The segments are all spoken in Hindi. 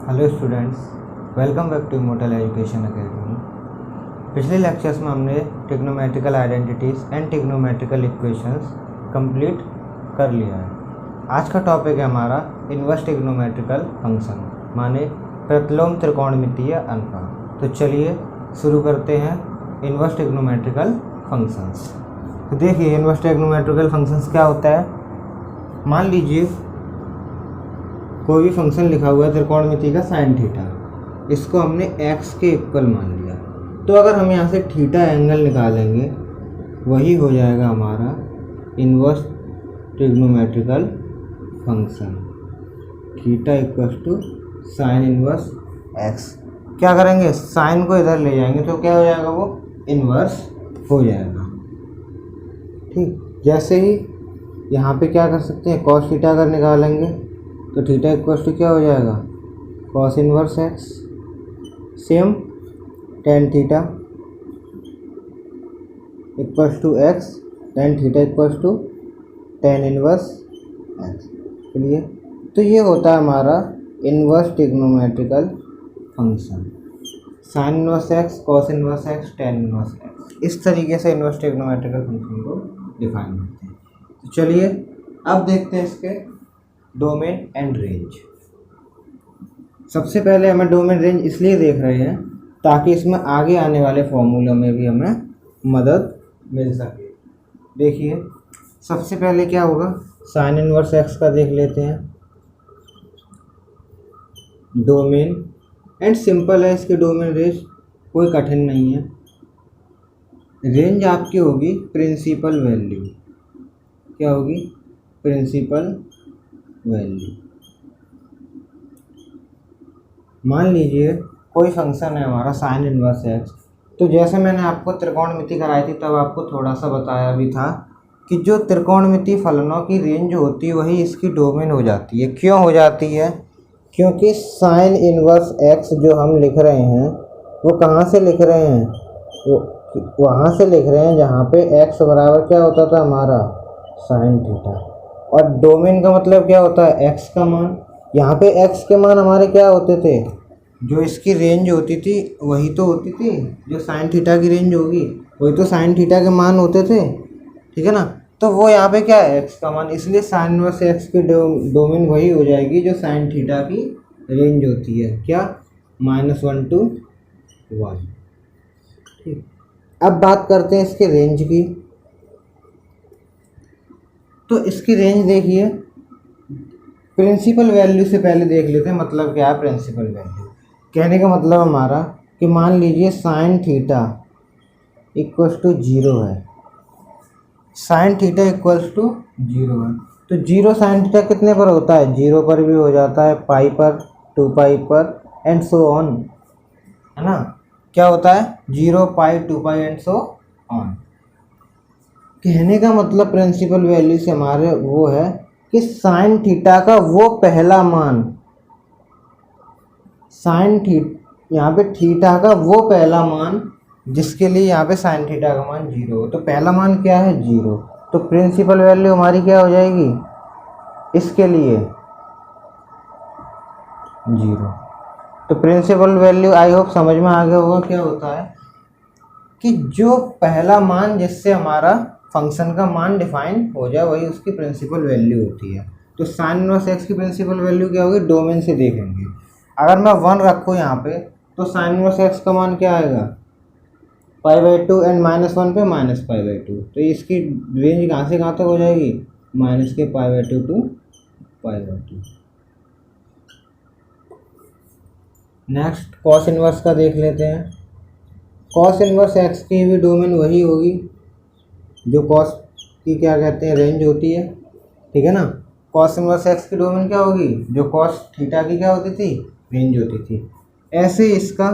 Hello students, welcome back to Immortal Education Academy. पिछले लेक्चर्स में हमने trigonometrical identities and trigonometrical equations complete कर लिया है। आज का टॉपिक है हमारा इन्वर्स ट्रिग्नोमेट्रिकल फंक्शन, माने प्रतिलोम त्रिकोणमितीय अनुपात। तो चलिए शुरू करते हैं इन्वर्स ट्रिग्नोमेट्रिकल फंक्शंस। तो देखिए इन्वर्स ट्रिग्नोमेट्रिकल फंक्शंस क्या होता है। मान लीजिए कोई भी फंक्शन लिखा हुआ है त्रिकोणमिति का साइन थीटा, इसको हमने x के इक्वल मान लिया। तो अगर हम यहाँ से थीटा एंगल निकालेंगे वही हो जाएगा हमारा inverse trigonometrical function. Theta equal to sine inverse x। क्या करेंगे, साइन को इधर ले जाएंगे तो क्या हो जाएगा, वो इन्वर्स हो जाएगा। ठीक, जैसे ही यहाँ पे क्या कर सकते हैं, कॉस थीटा अगर निकालेंगे तो थीटा इक्वल टू क्या हो जाएगा, cos inverse x। Same tan theta equal to x, tan theta equal to tan inverse x। चलिए, तो ये होता है हमारा inverse trigonometrical function, sine inverse x, cos inverse x, tan inverse x। इस तरीके से इन्वर्स ट्रिग्नोमेट्रिकल फंक्शन को डिफाइन करते हैं। तो चलिए अब देखते हैं इसके डोमेन एंड रेंज। सबसे पहले हमें डोमेन रेंज इसलिए देख रहे हैं ताकि इसमें आगे आने वाले फॉर्मूलों में भी हमें मदद मिल सके। देखिए सबसे पहले क्या होगा, साइन इनवर्स x का देख लेते हैं डोमेन, एंड सिंपल है इसके डोमेन रेंज, कोई कठिन नहीं है। रेंज आपकी होगी प्रिंसिपल वैल्यू, क्या होगी, प्रिंसिपल वैल्यू। मान लीजिए कोई फंक्शन है हमारा साइन इनवर्स x। तो जैसे मैंने आपको त्रिकोणमिति कराई थी तब आपको थोड़ा सा बताया भी था कि जो त्रिकोणमिति फलनों की रेंज होती है वही इसकी डोमेन हो जाती है। क्यों हो जाती है, क्योंकि साइन इनवर्स x जो हम लिख रहे हैं वो कहाँ से लिख रहे हैं, वो वहाँ से लिख रहे हैं जहाँ पे x बराबर क्या होता था हमारा, साइन थीटा। और डोमेन का मतलब क्या होता है, x का मान। यहाँ पे x के मान हमारे क्या होते थे, जो इसकी रेंज होती थी वही तो होती थी, जो साइन थीटा की रेंज होगी वही तो साइन थीटा के मान होते थे, ठीक है ना। तो वो यहाँ पे क्या है, x का मान, इसलिए साइन इनवर्स x की डोमेन वही हो जाएगी जो साइन थीटा की रेंज होती है, क्या, -1 to 1। ठीक, अब बात करते हैं इसके रेंज की। तो इसकी रेंज देखिए, प्रिंसिपल वैल्यू से पहले देख लेते हैं मतलब क्या है प्रिंसिपल वैल्यू। कहने का मतलब हमारा कि मान लीजिए साइन थीटा इक्वल्स टू 0 है, साइन थीटा इक्वल्स टू 0 है। तो 0 साइन थीटा कितने पर होता है, 0 पर भी हो जाता है, पाई पर, 2 पाई पर, एंड सो ऑन, है ना। क्या होता है, 0 पाई 2 पाई एंड सो ऑन। कहने का मतलब प्रिंसिपल वैल्यू से हमारे वो है कि साइन थीटा का वो पहला मान, साइन थीटा यहाँ पे थीटा का वो पहला मान जिसके लिए यहाँ पे साइन थीटा का मान 0 हो। तो पहला मान क्या है, 0। तो प्रिंसिपल वैल्यू हमारी क्या हो जाएगी इसके लिए, 0। तो प्रिंसिपल वैल्यू आई होप समझ में आ गया होगा। क्या होता है कि जो पहला मान जिससे हमारा फंक्शन का मान डिफाइन हो जाए वही उसकी प्रिंसिपल वैल्यू होती है। तो साइन इनवर्स x की प्रिंसिपल वैल्यू क्या होगी, डोमेन से देखेंगे। अगर मैं 1 रखूँ यहाँ पे तो साइन इनवर्स x का मान क्या आएगा, π/2, एंड -1 पे -π/2। तो इसकी रेंज कहाँ से कहाँ तक हो जाएगी, -π/2 to π/2। नेक्स्ट कॉस इनवर्स का देख लेते हैं। कॉस इनवर्स x की भी डोमेन वही होगी जो कॉस की क्या कहते हैं रेंज होती है, ठीक है ना। कॉस इनवर्स x की डोमेन क्या होगी, जो कॉस थीटा की क्या होती थी, रेंज होती थी। ऐसे इसका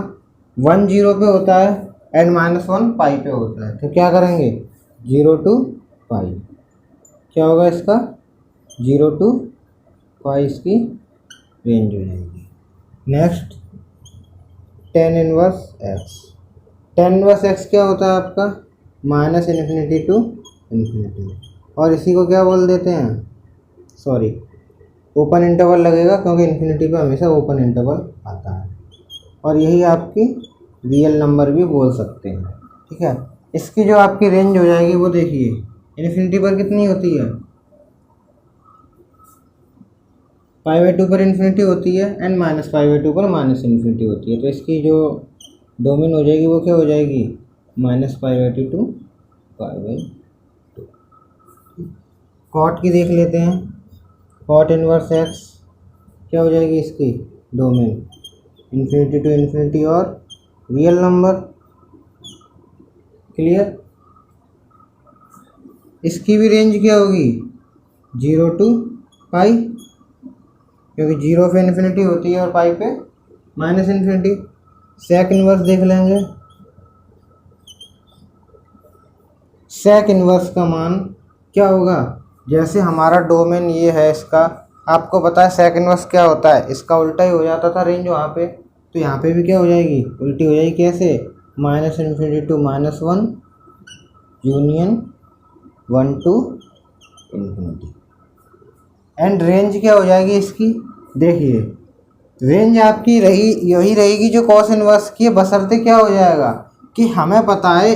1 0 पे होता है एंड -1 पाई पे होता है। तो क्या करेंगे, 0 to पाई, क्या होगा इसका, 0 to पाई इसकी रेंज हो जाएगी। Next tan inverse x। Tan inverse x क्या होता है आपका, -∞ to ∞। और इसी को क्या बोल देते हैं, सॉरी ओपन इंटरवल लगेगा क्योंकि इन्फिनिटी पे हमेशा ओपन इंटरवल आता है। और यही आपकी रियल नंबर भी बोल सकते हैं, ठीक है। इसकी जो आपकी रेंज हो जाएगी वो देखिए इन्फिनिटी पर कितनी होती है, π/2 पर इन्फिनिटी होती है एंड -π/2 पर माइनस इन्फिनिटी होती है। तो इसकी जो डोमेन हो जाएगी वो क्या हो जाएगी, -π/2 to π/2। कॉट की देख लेते हैं, कॉट इनवर्स एक्स क्या हो जाएगी इसकी डोमेन, इन्फिनिटी टू इन्फिनिटी और रियल नंबर। क्लियर। इसकी भी रेंज क्या होगी 0 to π, क्योंकि 0 पे इन्फिनिटी होती है और पाई पे माइनस इन्फिनिटी। सेक इनवर्स देख लेंगे, सेक इनवर्स का मान क्या होगा, जैसे हमारा डोमेन ये है इसका, आपको पता है सेक इनवर्स क्या होता है, इसका उल्टा ही हो जाता था रेंज वहाँ पे, तो यहाँ पे भी क्या हो जाएगी उल्टी हो जाएगी। कैसे, -minus infinity to -1 union 1 to infinity. And range क्या हो जाएगी इसकी, देखिए रेंज आपकी यही रहेगी जो कॉस इनवर्स की है, बशर्ते क्या हो जाएगा कि हमें पता है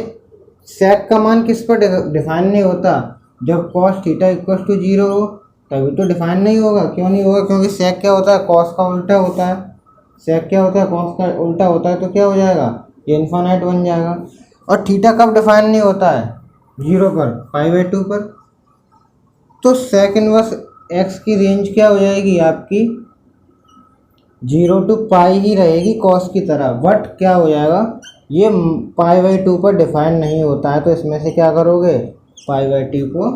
सेक का मान किस पर डिफाइन नहीं होता, जब कॉस थीटा इक्वल टू 0 हो तभी तो डिफाइन नहीं होगा। क्यों नहीं होगा, क्योंकि सेक क्या होता है कॉस का उल्टा होता है, सेक क्या होता है कॉस का उल्टा होता है, तो क्या हो जाएगा ये इन्फिनाइट बन जाएगा। और थीटा कब डिफाइन नहीं होता है 0 पर, π/2 पर। तो सेक इनवर्स एक्स की रेंज क्या हो जाएगी आपकी 0 to π ही रहेगी कॉस की तरह, बट क्या हो जाएगा ये π/2 पर डिफाइन नहीं होता है, तो इसमें से क्या करोगे π/2 को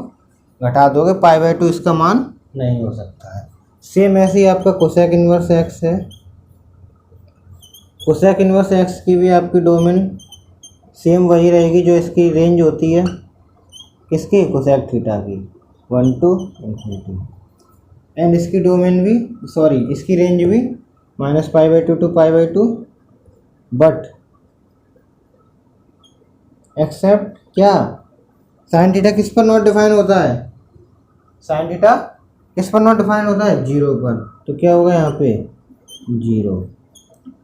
घटा दोगे, π/2 इसका मान नहीं हो सकता है। सेम ऐसे ही आपका कोसेक इनवर्स एक्स है, कोसेक इनवर्स एक्स की भी आपकी डोमेन सेम वही रहेगी जो इसकी रेंज होती है किसकी, कोसेक थीटा की 1 to इन्फिनिटी। एंड इसकी डोमेन भी इसकी रेंज भी -π/2 to π/2, बट एक्सेप्ट क्या, साइन थीटा किस पर नॉट डिफाइन होता है, साइन थीटा किस पर नॉट डिफाइन होता है 0 पर, तो क्या होगा यहाँ पे 0,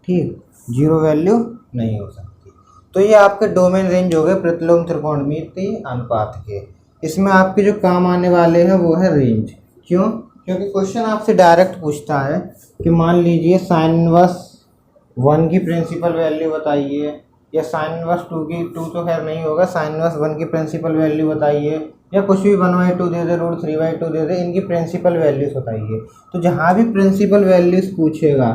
ठीक, 0 वैल्यू नहीं हो सकती। तो ये आपके डोमेन रेंज हो गए प्रतिलोम त्रिकोणमितीय अनुपात के। इसमें आपके जो काम आने वाले हैं वो है रेंज। क्यों, क्योंकि क्वेश्चन आपसे डायरेक्ट पूछता है कि मान लीजिए साइन इनवर्स 1 की प्रिंसिपल वैल्यू बताइए, या साइन इनवर्स 2 तो खैर नहीं होगा, साइन इनवर्स 1 की प्रिंसिपल वैल्यू बताइए, या कुछ भी 1/2 दे दे, √3/2 दे दे, इनकी प्रिंसिपल वैल्यूज बताइए। तो जहाँ भी प्रिंसिपल वैल्यूज पूछेगा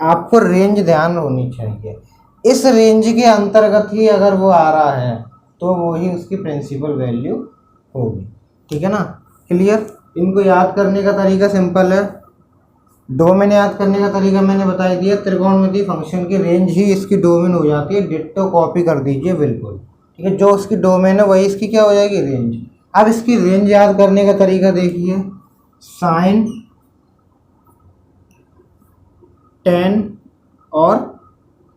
आपको रेंज ध्यान होनी चाहिए, इस रेंज के अंतर्गत ही अगर वो आ रहा है तो वो ही उसकी प्रिंसिपल वैल्यू होगी, ठीक है ना। क्लियर। इनको याद करने का तरीका सिंपल है, डोमेन याद करने का तरीका मैंने बता दिया, त्रिकोणमितीय फंक्शन की रेंज ही इसकी डोमेन हो जाती है, डिट्टो कॉपी कर दीजिए बिल्कुल, ठीक है। जो उसकी डोमेन है वही इसकी क्या हो जाएगी रेंज। अब इसकी रेंज याद करने का तरीका देखिए, साइन, टेन और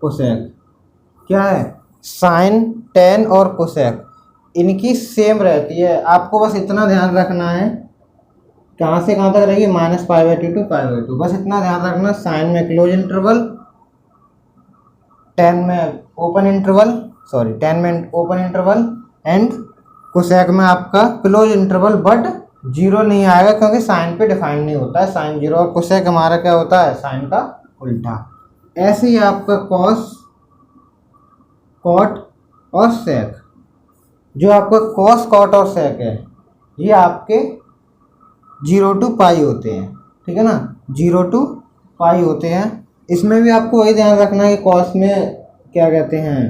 कोसेक, क्या है साइन, टेन और कोसेक इनकी सेम रहती है। आपको बस इतना ध्यान रखना है, कहाँ से कहाँ तक रहेगी -π/2 to π/2, बस इतना ध्यान रखना, साइन में क्लोज इंटरवल, टेन में ओपन इंटरवल एंड कोसेक में आपका क्लोज इंटरवल, बट 0 नहीं आएगा क्योंकि साइन पे डिफाइन नहीं होता है साइन 0, और कोसेक हमारा क्या होता है साइन का उल्टा। ऐसे ही आपका कॉस, कॉट और सेक, जो आपका कॉस, कॉट और सेक है ये आपके 0 to π होते हैं, ठीक है ना, 0 to π होते हैं। इसमें भी आपको वही ध्यान रखना है कि कॉस में क्या कहते हैं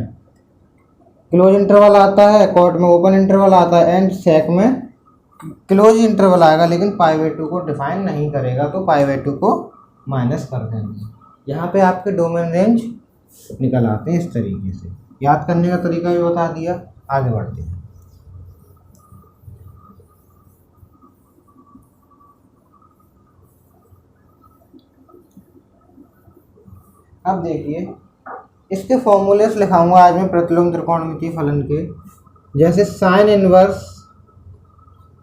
क्लोज इंटरवल आता है, कॉट में ओपन इंटरवल आता है, एंड सेक में क्लोज इंटरवल आएगा लेकिन π/2 को डिफाइन नहीं करेगा, तो π/2 को माइनस कर देंगे। यहाँ पे आपके डोमेन रेंज निकल आते हैं इस तरीके से। याद करने का तरीका भी बता दिया, आगे बढ़ते हैं। अब देखिए इसके फॉर्मूलेस लिखाऊंगा आज मैं प्रतिलोम त्रिकोणमितीय फलन के। जैसे साइन इनवर्स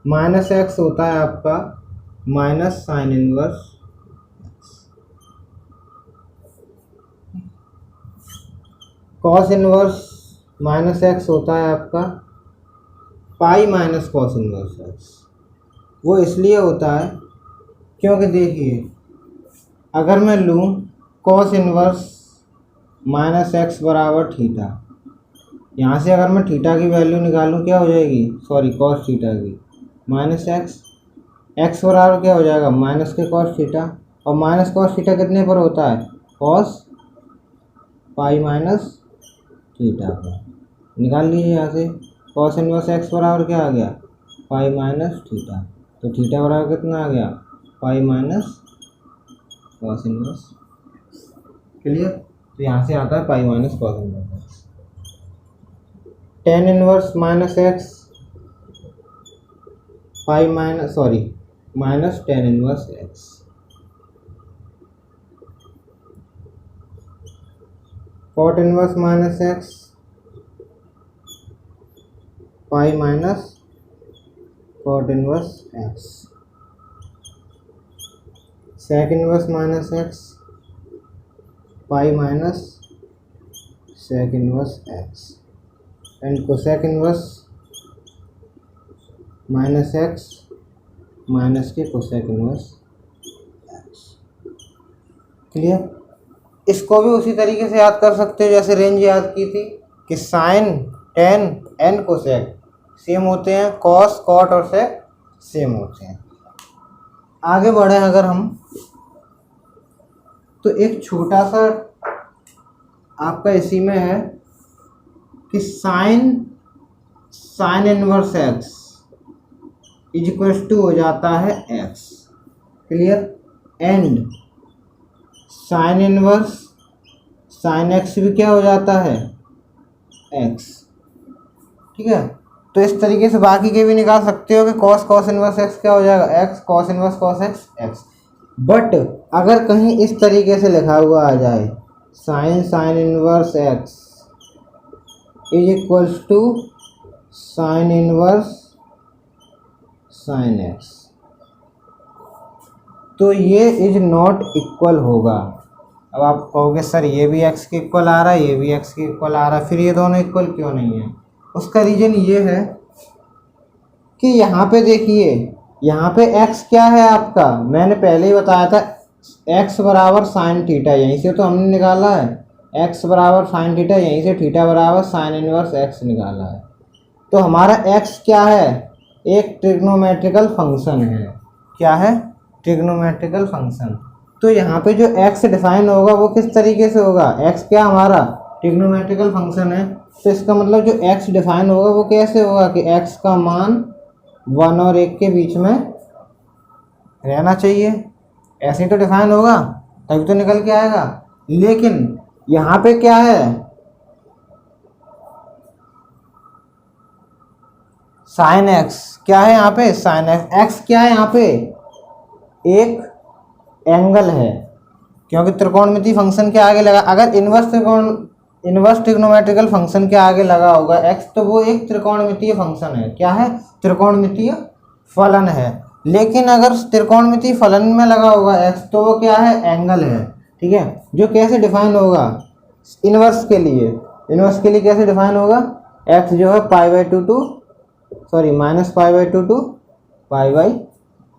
-x होता है आपका minus sine inverse cos inverse minus x होता है आपका पाई माइनस कॉस इनवर्स एक्स। वो इसलिए होता है क्योंकि देखिए, अगर मैं लूँ कॉस इनवर्स माइनस एक्स बराबर थीटा, यहाँ से अगर मैं थीटा की वैल्यू निकालूँ क्या हो जाएगी, सॉरी कॉस थीटा की, माइनस एक्स, एक्स बराबर क्या हो जाएगा माइनस के कॉस थीटा, और माइनस कॉस थीटा कितने पर होता है, कॉस पाई माइनस थीटा पर। निकाल लीजिए यहाँ से, कॉस इनवर्स एक्स बराबर क्या आ गया, पाई माइनस थीटा, तो थीटा बराबर कितना आ गया, pi minus cos inverse. Clear? तो यहाँ से आता है pi minus cos inverse. Tan inverse minus x pi minus minus tan inverse x. Cot inverse minus x pi minus cot inverse x. Sec inverse minus x pi minus sec inverse x. And cosec inverse minus x minus के कोसेक इनवर्स एक्स। क्लियर? इसको भी उसी तरीके से याद कर सकते हो जैसे रेंज याद की थी कि sine tan and cosec same होते हैं, कॉस कॉट और सेक सेम होते हैं। आगे बढ़े अगर हम, तो एक छोटा सा आपका इसी में है कि sine inverse x is equal to हो जाता है x. Clear? And sine inverse sine x भी क्या हो जाता है, एक्स। ठीक है? तो इस तरीके से बाकी के भी निकाल सकते हो कि कॉस इनवर्स एक्स क्या हो जाएगा, x, cos inverse cos x x. But अगर कहीं इस तरीके से लिखा हुआ आ जाए sine inverse x is equals to sine inverse sine x, तो ये इज नॉट इक्वल होगा। अब आप कहोगे सर ये भी x के इक्वल आ रहा है, ये भी x के इक्वल आ रहा है, फिर ये दोनों इक्वल क्यों नहीं है? उसका रीज़न ये है कि यहाँ पे देखिए, यहाँ पे x क्या है आपका, मैंने पहले ही बताया था x बराबर साइन थीटा, यहीं से तो हमने निकाला है, x बराबर साइन थीटा, यहीं से थीटा बराबर साइन इनवर्स x निकाला है। तो हमारा x क्या है, एक ट्रिग्नोमेट्रिकल फंक्शन है। क्या है? Trigonometrical function. तो यहाँ पे जो x डिफाइन होगा वो किस तरीके से होगा, x क्या हमारा ट्रिग्नोमेट्रिकल फंक्शन है, तो इसका मतलब जो x डिफाइन होगा वो कैसे होगा कि x का मान 1 और 1 के बीच में रहना चाहिए, ऐसे ही तो डिफाइन होगा, तभी तो निकल के आएगा। लेकिन यहाँ पे क्या है, साइन एक्स क्या है यहाँ पे, साइन एक्स क्या है यहाँ पे, एक एंगल है, क्योंकि त्रिकोणमितीय फंक्शन के आगे लगा, अगर इनवर्स ट्रिग्नोमेट्रिकल फंक्शन के आगे लगा होगा x तो वो एक त्रिकोणमितीय फंक्शन है। क्या है? त्रिकोणमितीय फलन है। लेकिन अगर त्रिकोणमितीय फलन में लगा होगा x तो वो क्या है, एंगल है। ठीक है? जो कैसे डिफाइन होगा, इनवर्स के लिए कैसे डिफाइन होगा, x जो है pi by two minus pi by two pi by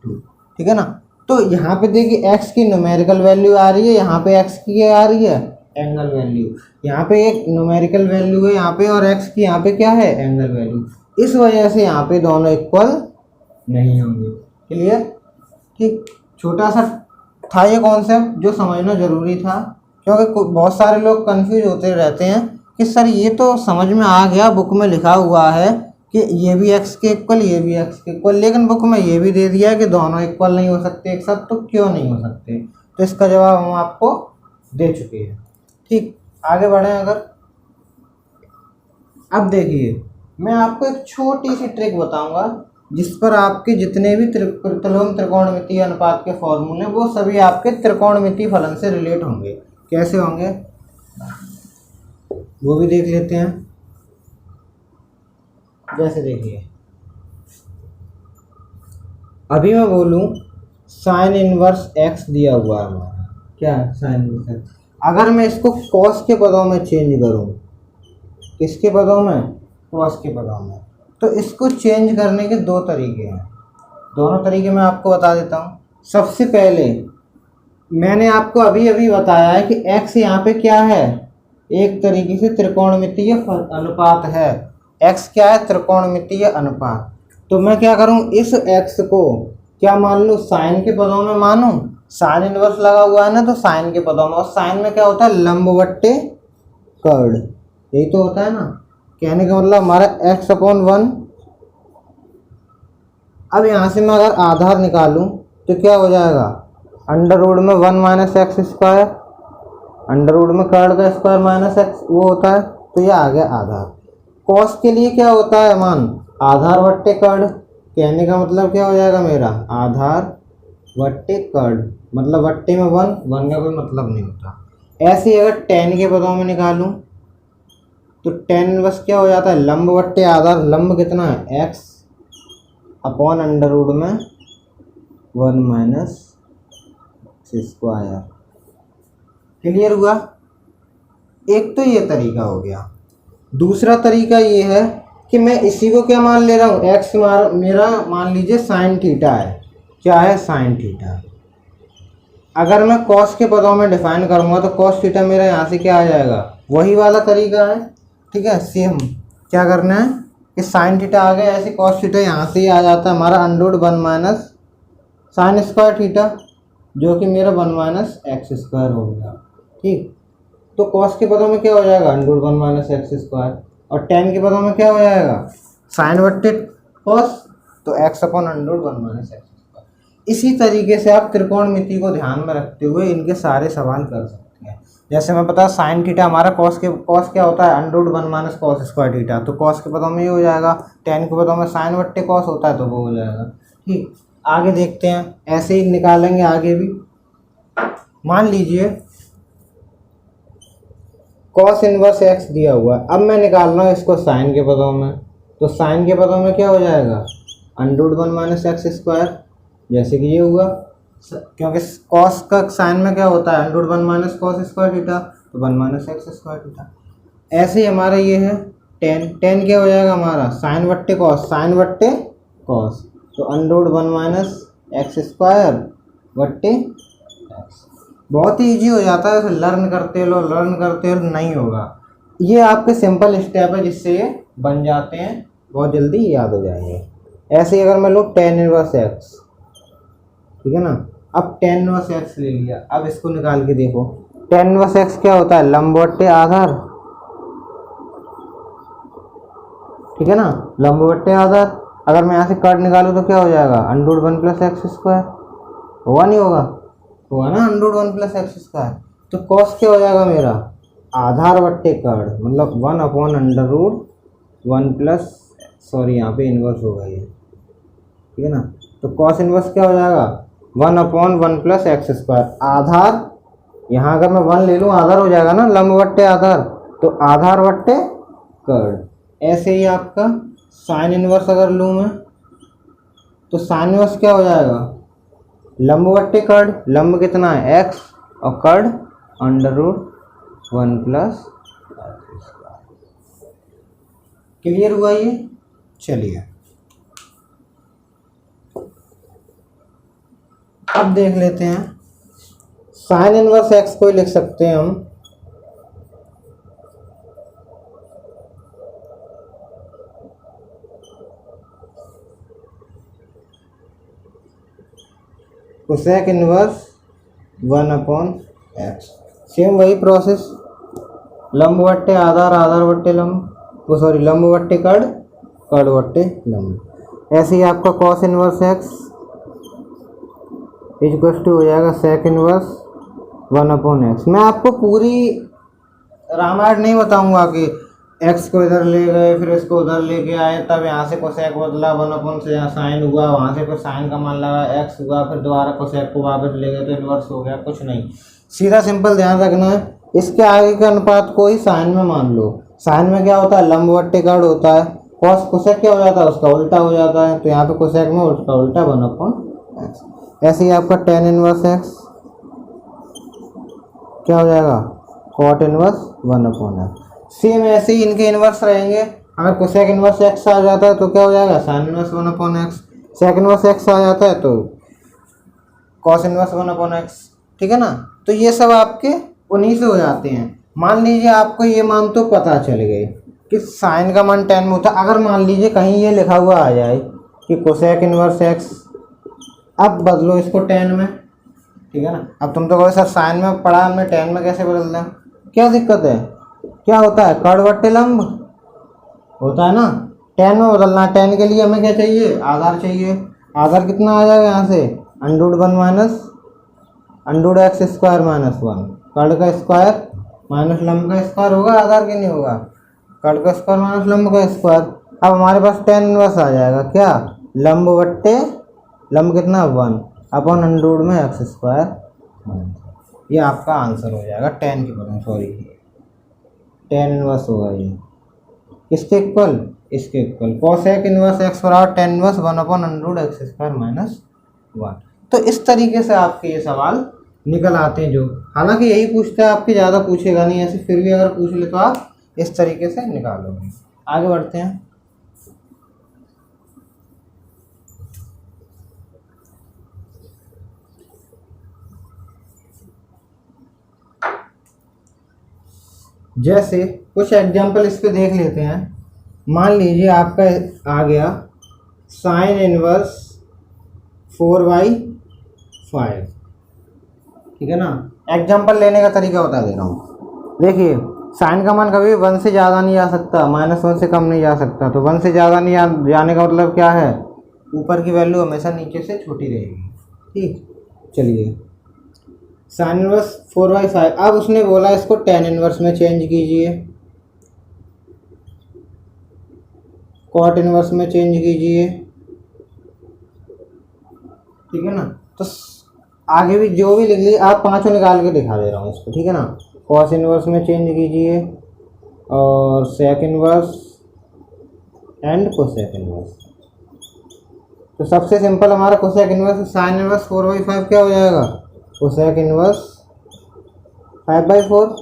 two. ठीक है ना? तो यहाँ पे देखिए x की न्यूमेरिकल वैल्यू आ रही है, यहाँ पे x की क्या आ रही है, एंगल वैल्यू। यहाँ पे एक न्यूमेरिकल वैल्यू है यहाँ पे, और x की यहाँ पे क्या है, एंगल वैल्यू। इस वजह से यहाँ पे दोनों इक्वल नहीं होंगे। क्लियर? ठीक, छोटा सा था ये कॉन्सेप्ट जो समझना जरूरी था, क्योंकि बहुत सारे लोग कंफ्यूज होते रहते हैं कि सर ये तो समझ में आ गया, बुक में लिखा हुआ है कि ये भी x के इक्वल, ये भी x के इक्वल, लेकिन बुक में ये भी दे दिया है कि दोनों इक्वल नहीं हो सकते एक साथ, तो क्यों नहीं हो सकते? तो इसका जवाब हम आपको दे चुके हैं। ठीक, आगे बढ़ें अगर, अब देखिए मैं आपको एक छोटी सी ट्रिक बताऊंगा जिस पर आपके जितने भी प्रतिलोम त्रिकोणमितीय अनुपात के फॉर्मूले वो सभी आपके त्रिकोणमितीय फलन से रिलेट होंगे। कैसे होंगे वो भी देख लेते हैं। जैसे देखिए, अभी मैं बोलूं साइन इनवर्स एक्स दिया हुआ है हमारा, क्या है साइन इनवर्स एक्स, अगर मैं इसको कॉस के पदों में चेंज करूं किसके पदों में, कॉस के पदों में। तो इसको चेंज करने के दो तरीके हैं, दोनों तरीके मैं आपको बता देता हूँ। सबसे पहले मैंने आपको अभी अभी बताया है कि x यहाँ पे क्या है, एक तरीके से त्रिकोणमितीय अनुपात है। x क्या है, त्रिकोणमितीय अनुपात। तो मैं क्या करूँ, इस x को क्या मान लूँ, साइन के पदों में मानूँ। साइन इनवर्स लगा हुआ है ना, तो साइन के पदों में, और साइन में क्या होता है, लंब बट्टे कर्ड, यही तो होता है ना। कहने का मतलब हमारा x/1। अब यहाँ से मैं अगर आधार निकालूं तो क्या हो जाएगा, अंडर रूट में 1 minus x square, under root में कर्ड का स्क्वायर माइनस एक्स वो होता है, तो ये आ गया आधार। कॉस के लिए क्या होता है मान, आधार बट्टे कर्ड। कहने का मतलब क्या हो जाएगा मेरा, आधार बट्टे कर्ड, मतलब बट्टे में 1 का कोई मतलब नहीं होता। ऐसे ही अगर टेन के पदों में निकालूं तो टेन बस क्या हो जाता है, लंब बट्टे आधार। लंब कितना है, एक्स अपॉन अंडर रूट में 1 माइनस स्क्वायर। क्लियर हुआ। एक तो ये तरीका हो गया। दूसरा तरीका ये है कि मैं इसी को क्या मान ले रहा हूँ, एक्स मेरा मान लीजिए साइन थीटा है। क्या है, साइन थीटा। अगर मैं कॉस के पदों में डिफाइन करूँगा तो कॉस थीटा मेरा यहाँ से क्या आ जाएगा, वही वाला तरीका है। ठीक है, सेम क्या करना है कि साइन थीटा आ गया, ऐसे कॉस थीटा यहाँ से ही आ जाता है हमारा under root 1 minus sine square theta, जो कि मेरा 1 माइनस एक्स स्क्वायर हो गया। ठीक, तो कॉस के पदों में क्या हो जाएगा, under root 1 minus x square, और टेन के पदों में क्या हो जाएगा, साइन बट्टे कॉस, तो x upon under root 1 minus x square. इसी तरीके से आप त्रिकोणमिति को ध्यान में रखते हुए इनके सारे सवाल कर सकते हैं। जैसे मैं पता साइन थीटा हमारा कॉस क्या होता है, under root 1 minus cos square theta, तो कॉस के पदों में ये हो जाएगा। टेन के पदों में साइन बट्टे कॉस होता है, तो वो हो जाएगा। ठीक, आगे देखते हैं, ऐसे ही निकालेंगे आगे भी। मान लीजिए कॉस इनवर्स एक्स दिया हुआ है, अब मैं निकाल रहा हूँ इसको साइन के पदों में, तो साइन के पदों में क्या हो जाएगा, under root 1 minus x square, जैसे कि ये हुआ, क्योंकि कॉस का साइन में क्या होता है, under root 1 minus cos square theta, तो 1 माइनस एक्स स्क्वायर थीटा। ऐसे ही हमारा ये है टेन क्या हो जाएगा हमारा, साइन बट्टे कॉस, साइन बट्टे कॉस, तो under root 1 minus x square बट्टे एक्स। बहुत ही ईजी हो जाता है, लर्न करते हो नहीं होगा। ये आपके सिंपल स्टेप है जिससे ये बन जाते हैं, बहुत जल्दी याद हो जाएंगे। ऐसे ही अगर मैं लूँ टेन इनवर्स एक्स, ठीक है ना, अब टेन इनवर्स एक्स ले लिया, अब इसको निकाल के देखो, टेन इनवर्स एक्स क्या होता है, लंब बट्टे आधार, ठीक है ना, लंब बट्टे आधार। अगर मैं यहाँ से कट निकालूँ तो क्या हो जाएगा, under root 1 plus x square, होगा नहीं होगा, होगा ना, under root 1 plus x square. तो कॉस क्या हो जाएगा मेरा, आधार बट्टे कर्ड, मतलब 1 upon under root 1 plus, sorry यहाँ पे इन्वर्स होगा ये, ठीक है ना, तो कॉस इन्वर्स क्या हो जाएगा, 1 अपॉन 1 प्लस एक्स स्क्वायर। आधार यहाँ अगर मैं 1 ले लूँ आधार हो जाएगा ना, लंब बट्टे आधार, तो आधार बट्टे कर्ड। ऐसे ही आपका साइन इन्वर्स अगर लूँ मैं, तो साइन इन्वर्स क्या हो जाएगा, लंब बट्टे कर्ड, लंब कितना है एक्स, और कर्ड अंडर रूट 1 प्लस। क्लियर हुआ ये। चलिए अब देख लेते हैं, साइन इनवर्स एक्स को लिख सकते हैं हम cosec inverse 1 upon x. Same वही प्रोसेस, लंब बट्टे आधार, आधार बट्टे लंब, वो सॉरी लंब बट्टे कर्ड, कर्ड बट्टे लंब। ऐसे ही आपका cos inverse x equal to हो जाएगा सेक इनवर्स 1 अपॉन एक्स। मैं आपको पूरी रामायण नहीं बताऊंगा कि एक्स को इधर ले गए फिर इसको उधर लेके आए, तब यहाँ से कोसेक बदला 1 अपॉन से यहाँ साइन हुआ, वहाँ से फिर साइन का मान लगा एक्स हुआ, फिर दोबारा कोसेक को वापस ले गए तो इन्वर्स हो गया, कुछ नहीं। सीधा सिंपल ध्यान रखना है, इसके आगे के अनुपात को ही साइन में मान लो। साइन में क्या होता है, लंब बट्टे कर्ड होता है, कॉस कोसेक क्या हो जाता है, उसका उल्टा हो जाता है, तो यहाँ पे कोसेक में उसका उल्टा 1 अपॉन एक्स। ऐसे ही आपका टेन इनवर्स एक्स क्या हो जाएगा, cot inverse 1 upon x. Same ऐसे ही इनके इन्वर्स रहेंगे। अगर कोसेक इन्वर्स एक्स आ जाता है तो क्या हो जाएगा, sine inverse 1/x। Sec inverse x आ जाता है तो कॉस इन्वर्स 1/x। ठीक है ना। तो ये सब आपके उन्हीं से हो जाते हैं। मान लीजिए आपको ये मान तो पता चल गए कि साइन का मान 10 में होता है। अगर मान लीजिए कहीं ये लिखा हुआ आ जाए कि कोसेक इन्वर्स एक्स, अब बदलो इसको 10 में। ठीक है ना। अब तुम तो कहो सर साइन में पढ़ा हमने, 10 में कैसे बदल दें, क्या दिक्कत है। क्या होता है, कर्ण बट्टे लंब होता है ना। 10 में बदलना है। 10 के लिए हमें क्या चाहिए, आधार चाहिए। आधार कितना आ जाएगा यहाँ से, √1 माइनस √x² -1। कर्ण का स्क्वायर माइनस लंब का स्क्वायर होगा, आधार के नहीं होगा। कर्ण का स्क्वायर माइनस लंब का स्क्वायर। अब हमारे पास 10 इनवर्स आ जाएगा, क्या, लंब बट्टे लंब कितना 1 अपॉन √ में x²। ये आपका आंसर हो जाएगा 10 की बदले, सॉरी 10 इनवर्स होगा ये। किसके इक्वल, इसके इक्वल। कोसेक इनवर्स एक्स बराबर 10 इनवर्स 1/√ x² -1। तो इस तरीके से आपके ये सवाल निकल आते हैं जो, हालांकि यही पूछता है आपके, ज़्यादा पूछेगा नहीं ऐसे, फिर भी अगर पूछ ले तो आप इस तरीके से निकालोगे। आगे बढ़ते हैं। जैसे कुछ एग्जाम्पल इस पे देख लेते हैं। मान लीजिए आपका आ गया साइन इनवर्स 4/5। ठीक है ना। एग्जाम्पल लेने का तरीका बता दे रहा हूँ। देखिए साइन का मान कभी 1 से ज़्यादा नहीं जा सकता, -1 से कम नहीं जा सकता। तो 1 से ज़्यादा नहीं जाने का मतलब क्या है, ऊपर की वैल्यू हमेशा नीचे से छोटी रहेगी। ठीक, चलिए साइन इनवर्स 4/5। अब उसने बोला इसको tan इनवर्स में चेंज कीजिए, कॉट इनवर्स में चेंज कीजिए। ठीक है ना। तो आगे भी जो भी लिख लीजिए, आप पांचों निकाल के दिखा दे रहा हूँ इसको। ठीक है ना। कॉस इनवर्स में चेंज कीजिए और sec inverse and cosec inverse. तो सबसे सिंपल हमारा कोसेक इनवर्स, साइन इनवर्स 4/5 क्या हो जाएगा, कोसेक इनवर्स 5/4।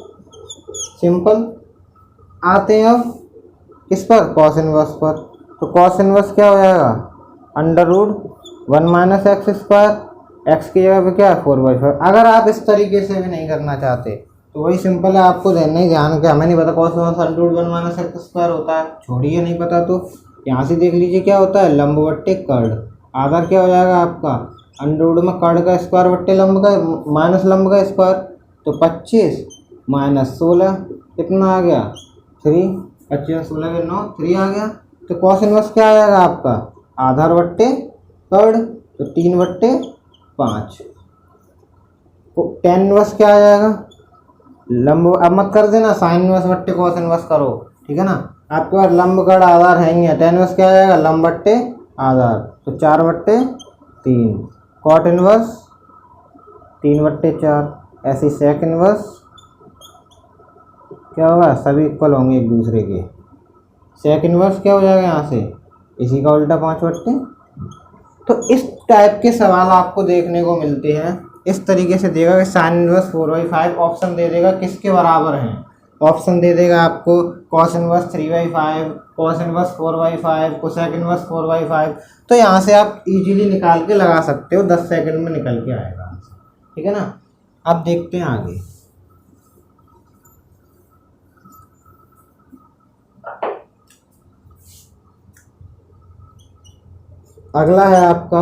सिंपल। आते हैं अब किस पर, कॉस इनवर्स पर। तो कॉस इनवर्स क्या हो जाएगा, √1 - x²। x की जगह पे क्या है 4/5। अगर आप इस तरीके से भी नहीं करना चाहते तो वही सिंपल है, आपको नहीं ध्यान के, हमें नहीं पता कॉस इनवर्स √1 - x² होता है, छोड़िए नहीं पता तो यहाँ से देख लीजिए क्या होता है, लंब बट्टे कर्ण। आधार क्या हो जाएगा आपका, √ में कर्ण का स्क्वायर बट्टे लंब का माइनस लंब का स्क्वायर। तो 25 - 16 कितना आ गया 3। 25 16 के 9, 3 आ गया। तो कॉस इनवर्स क्या आ जाएगा आपका, आधार बट्टे कर्ण, तो 3/5। tan इनवर्स क्या आ जाएगा, लंब, अब मत कर देना साइन इनवर्स बट्टे कॉस इनवर्स करो। ठीक है ना। आपके पास लंब कर्ण आधार है ही है, tan इनवर्स क्या आ जाएगा, लंब बट्टे आधार, तो 4/3। Cot inverse 3/4। ऐसे सेक इनवर्स क्या होगा, सभी इक्वल होंगे एक दूसरे के। सेक इनवर्स क्या हो जाएगा यहाँ से, इसी का उल्टा 5/। तो इस टाइप के सवाल आपको देखने को मिलते हैं। इस तरीके से देगा कि साइन इनवर्स 4/5, ऑप्शन दे देगा किसके बराबर हैं, ऑप्शन दे देगा आपको cos inverse 3/5, cos inverse 4/5, cosec inverse 4/5। तो यहाँ से आप इजीली निकाल के लगा सकते हो, 10 सेकंड में निकल के आएगा आंसर। ठीक है ना। अब देखते हैं आगे। अगला है आपका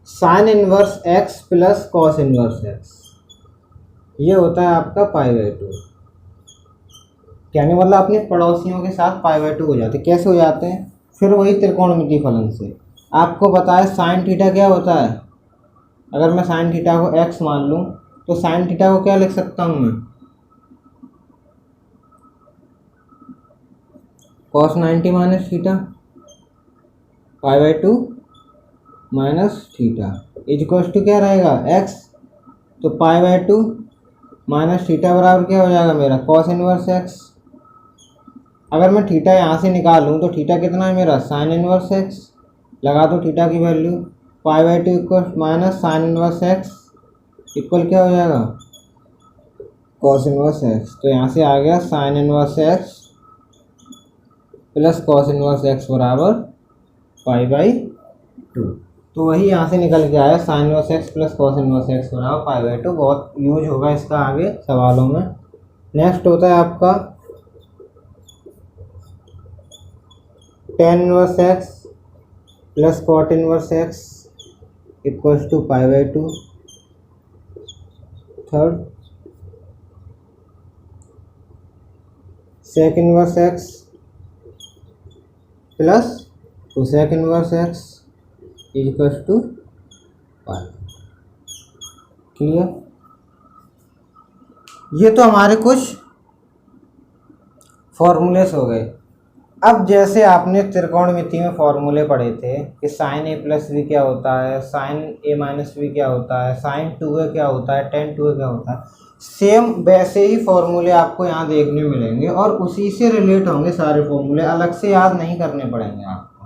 sign inverse x plus cos inverse x। ये होता है आपका π/2। कहने मतलब अपने पड़ोसियों के साथ π/2 हो जाते। कैसे हो जाते हैं, फिर वही त्रिकोणमितीय फलन से। आपको पता है साइन थीटा क्या होता है। अगर मैं साइन थीटा को x मान लूँ तो साइन थीटा को क्या लिख सकता हूँ मैं, cos 90 - theta π/2 minus theta equals to क्या रहेगा x। तो π/2 माइनस थीटा बराबर क्या हो जाएगा मेरा, cos इनवर्स x। अगर मैं थीटा यहाँ से निकालूँ तो थीटा कितना है मेरा, साइन इनवर्स x। लगा दो थीटा की value, π/2 equal minus sine inverse x equal क्या हो जाएगा कॉस इनवर्स एक्स, तो यहाँ से आ गया sign inverse x plus cos inverse x बराबर π/2। तो वही यहाँ से निकल के आया sign inverse x plus cos inverse x बराबर π/2। बहुत यूज होगा इसका आगे सवालों में। नेक्स्ट होता है आपका tan inverse x plus cot inverse x equals to π/2। Third sec inverse x plus cosec inverse x equals to pi. Clear? ये तो हमारे कुछ फॉर्मूलेस हो गए। अब जैसे आपने त्रिकोणमिति में फॉर्मूले पढ़े थे कि साइन ए प्लस बी क्या होता है, साइन ए माइनस बी क्या होता है, साइन 2a क्या होता है, टेन 2a क्या होता है, सेम वैसे ही फॉर्मूले आपको यहाँ देखने मिलेंगे और उसी से रिलेट होंगे सारे फॉर्मूले, अलग से याद नहीं करने पड़ेंगे आपको।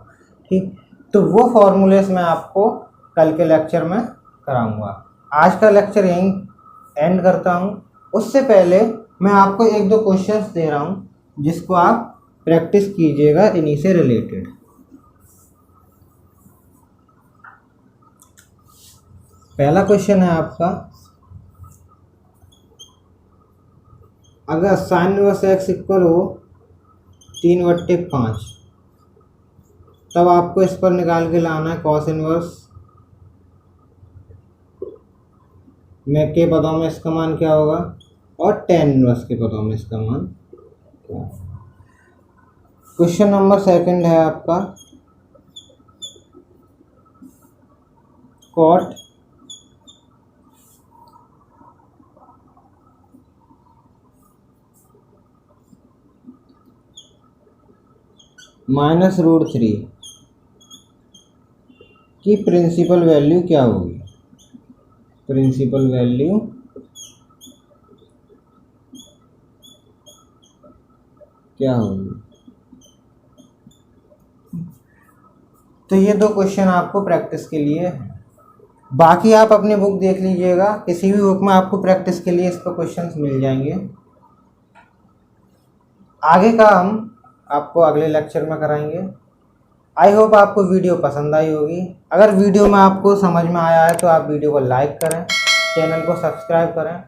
ठीक, तो वो फॉर्मूलेस मैं आपको कल के लेक्चर में कराऊंगा। आज का लेक्चर यहीं एंड करता हूँ। उससे पहले मैं आपको एक दो क्वेश्चंस दे रहा हूँ जिसको आप प्रैक्टिस कीजिएगा इन्हीं से रिलेटेड। पहला क्वेश्चन है आपका, अगर साइन इनवर्स एक्स इक्वल हो 3/5 तब आपको इस पर निकाल के लाना है कॉस इनवर्स में के पदों में इसका मान क्या होगा और टेन इनवर्स के पदों में इसका मान क्या होगा। क्वेश्चन नंबर सेकंड है आपका, कॉट -√3 की प्रिंसिपल वैल्यू क्या होगी। प्रिंसिपल वैल्यू क्या होगी। तो ये दो क्वेश्चन आपको प्रैक्टिस के लिए है। बाकी आप अपनी बुक देख लीजिएगा, किसी भी बुक में आपको प्रैक्टिस के लिए इस पर क्वेश्चंस मिल जाएंगे। आगे का हम आपको अगले लेक्चर में कराएंगे। आई होप आपको वीडियो पसंद आई होगी। अगर वीडियो में आपको समझ में आया है तो आप वीडियो को लाइक करें, चैनल को सब्सक्राइब करें